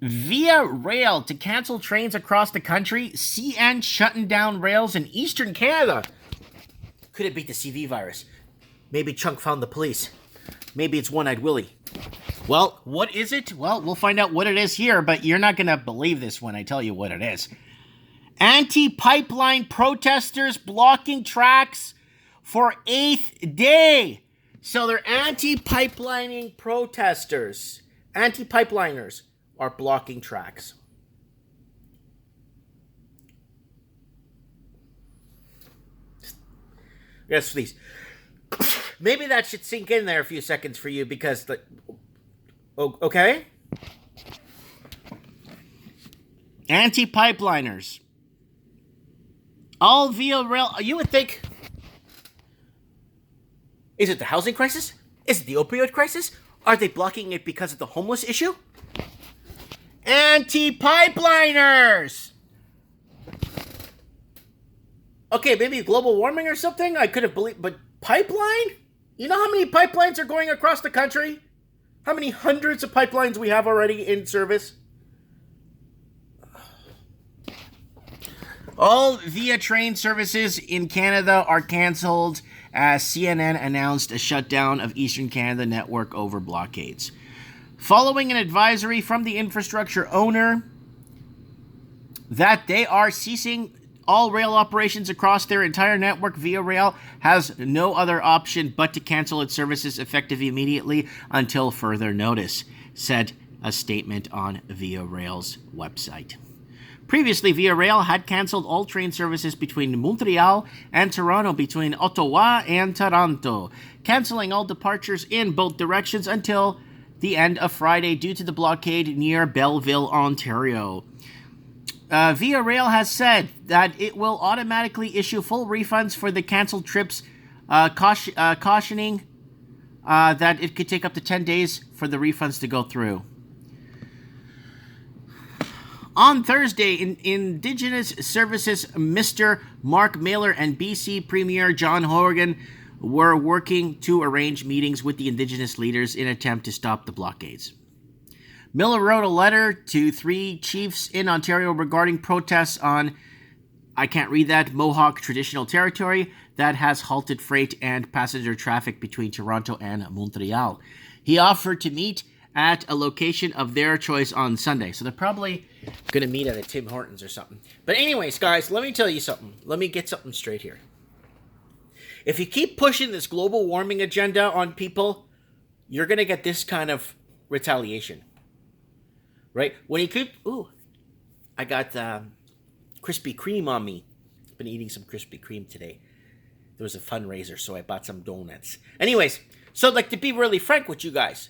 Via rail to cancel trains across the country. CN shutting down rails in Eastern Canada. Could it be the CV virus? Maybe Chunk found the police. Maybe it's One-Eyed Willie. Well, what is it? Well, we'll find out what it is here, but you're not going to believe this when I tell you what it is. Anti-pipeline protesters blocking tracks for 8th day. So they're anti-pipelining protesters. Anti-pipeliners are blocking tracks. Yes, please. Maybe that should sink in there a few seconds for you because, okay? Anti-pipeliners. All via rail. You would think, is it the housing crisis? Is it the opioid crisis? Are they blocking it because of the homeless issue? Anti-pipeliners! Okay, maybe global warming or something? I could have believed, but pipeline? You know how many pipelines are going across the country? How many hundreds of pipelines we have already in service? All via train services in Canada are cancelled as CNN announced a shutdown of Eastern Canada network over blockades. Following an advisory from the infrastructure owner that they are ceasing all rail operations across their entire network, Via Rail has no other option but to cancel its services effective immediately until further notice, said a statement on Via Rail's website. Previously, Via Rail had cancelled all train services between Montreal and Toronto, between Ottawa and Toronto, cancelling all departures in both directions until the end of Friday due to the blockade near Belleville, Ontario. Via Rail has said that it will automatically issue full refunds for the cancelled trips, cautioning that it could take up to 10 days for the refunds to go through. On Thursday, Indigenous Services Mr. Mark Miller and BC Premier John Horgan were working to arrange meetings with the Indigenous leaders in an attempt to stop the blockades. Miller wrote a letter to 3 chiefs in Ontario regarding protests on, I can't read that, Mohawk traditional territory that has halted freight and passenger traffic between Toronto and Montreal. He offered to meet at a location of their choice on Sunday. So they're probably going to meet at a Tim Hortons or something. But anyways, guys, let me tell you something. Let me get something straight here. If you keep pushing this global warming agenda on people, you're going to get this kind of retaliation. Right? When you keep... Ooh, I got Krispy Kreme on me. I've been eating some Krispy Kreme today. There was a fundraiser, so I bought some donuts. Anyways, so like to be really frank with you guys,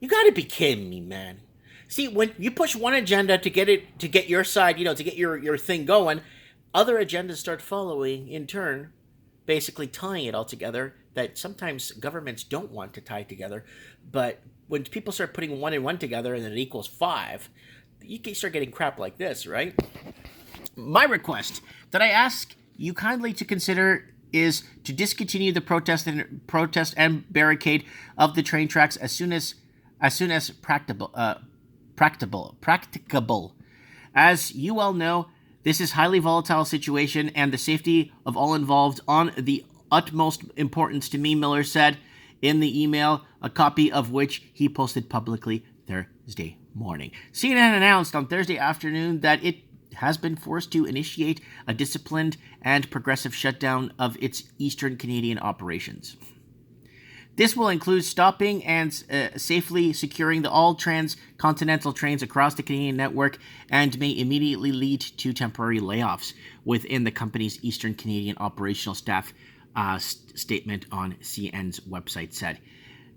you got to be kidding me, man. See, when you push one agenda to get your side, to get your thing going, other agendas start following in turn, basically tying it all together that sometimes governments don't want to tie together. But when people start putting 1 and 1 together and then it equals 5, you can start getting crap like this, right? My request that I ask you kindly to consider is to discontinue the protest and barricade of the train tracks as soon as practicable. As you well know, this is a highly volatile situation and the safety of all involved on the utmost importance to me, Miller said in the email, a copy of which he posted publicly Thursday morning. CNN announced on Thursday afternoon that it has been forced to initiate a disciplined and progressive shutdown of its Eastern Canadian operations. This will include stopping and safely securing all transcontinental trains across the Canadian network and may immediately lead to temporary layoffs within the company's Eastern Canadian operational staff, statement on CN's website said.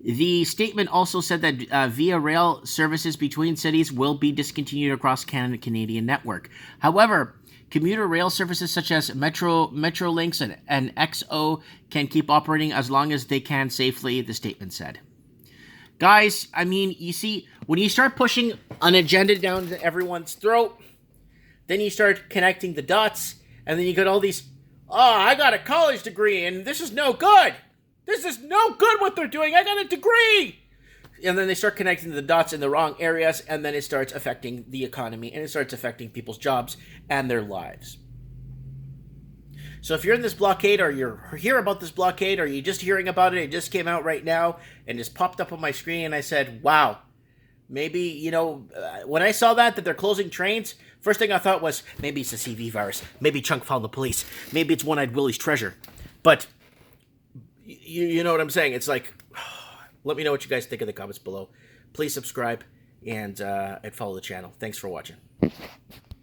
The statement also said that via rail services between cities will be discontinued across Canadian network. However, commuter rail services such as Metrolinx and XO can keep operating as long as they can safely, the statement said. Guys, I mean, you see, when you start pushing an agenda down everyone's throat, then you start connecting the dots, and then you get all these, I got a college degree, and this is no good. This is no good what they're doing. I got a degree. and then they start connecting the dots in the wrong areas, and then it starts affecting the economy, and it starts affecting people's jobs and their lives. So if you're in this blockade, or you're hear about this blockade, or you're just hearing about it, it just came out right now, and just popped up on my screen, and I said, wow, maybe, you know, when I saw that they're closing trains, first thing I thought was, maybe it's a CV virus, maybe Chunk found the police, maybe it's One-Eyed Willie's treasure. But, you know what I'm saying, it's like, let me know what you guys think in the comments below. Please subscribe and follow the channel. Thanks for watching.